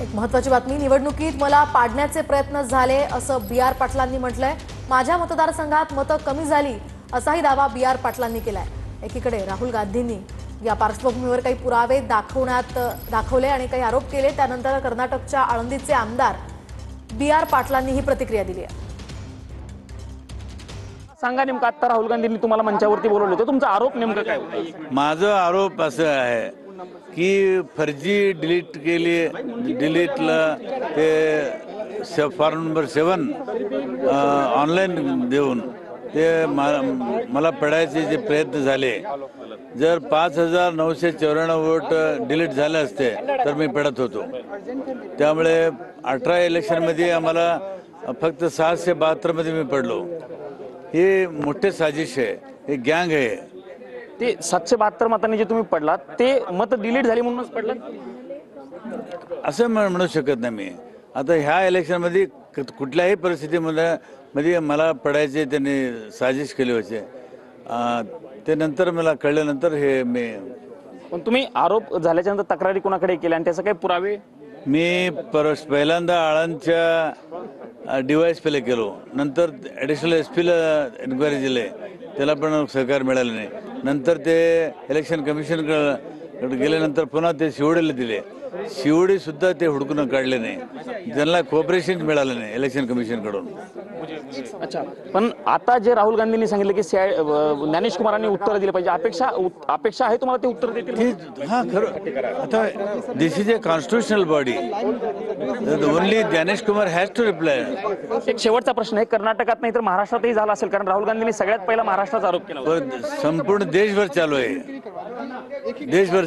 एक महत्त्वाची बातमी, निवडणुकीत मला पाडण्याचे प्रयत्न झाले असं बी आर पाटलांनी म्हटलंय। माझ्या मतदारसंघात मतं कमी झाली असाही दावा बी आर पाटलांनी केलाय। एकीकडे राहुल गांधींनी या पार्श्वभूमीवर काही पुरावे दाखवले आणि काही आरोप केले। त्यानंतर कर्नाटकच्या आळंदीचे आमदार बी आर पाटलांनी ही प्रतिक्रिया दिली आहे। सांगा नेमका आता राहुल गांधींनी तुम्हाला मंचावरती बोलवलं होतं, तुमचा आरोप नेमका काय होता? माझा आरोप असा आहे की फर्जी डिलीटला ते फॉर्म नंबर 7 ऑनलाईन देऊन ते मला पडायचे जे प्रयत्न झाले, जर 5994 वोट डिलीट झाले असते तर मी पडत होतो। त्यामुळे 18 इलेक्शनमध्ये आम्हाला फक्त 672 मध्ये मी पडलो। हे मोठे साजिश आहे, हे गँग आहे। ते 772 मतांनी जे तुम्ही पडलात ते मत डिलीट झाली म्हणूनच पडलात असं म्हणू शकत नाही मी। आता ह्या इलेक्शनमध्ये कुठल्याही परिस्थितीमध्ये मला पडायचे त्यांनी साजिश केली होती। ते नंतर मला कळल्यानंतर हे मी पण तुम्ही आरोप झाल्याच्या नंतर तक्रारी कोणाकडे केल्या आणि त्याचे काही पुरावे? मी पहिल्यांदा आळंदच्या DYSPला केलो, नंतर ॲडिशनल SP ला इन्क्वायरी दिली, त्याला पण सहकार मिळालं नाही। नंतर ते इलेक्शन कमिशनकडे गेल्यानंतर पुन्हा ते शिवडीला दिले, शिवडी सुद्धा ते हुडकून काढले नाही, त्यांना कोऑपरेशन मिळालं नाही इलेक्शन कमिशनकडून। अच्छा, पण आता जे राहुल गांधींनी सांगितलं की ज्ञानेश कुमारांनी उत्तर दिले पाहिजे, अपेक्षा आहे तुम्हाला ते उत्तर देतील? हां, खरं। आता this is a constitutional body, only Gyanesh Kumar has to reply. एक शेवटचा प्रश्न आहे, कर्नाटकात नाही तर महाराष्ट्रातही झाला असेल, कारण राहुल गांधींनी सगळ्यात पहिला महाराष्ट्राचा आरोप केला होता। संपूर्ण देशभर चालू आहे, देशभर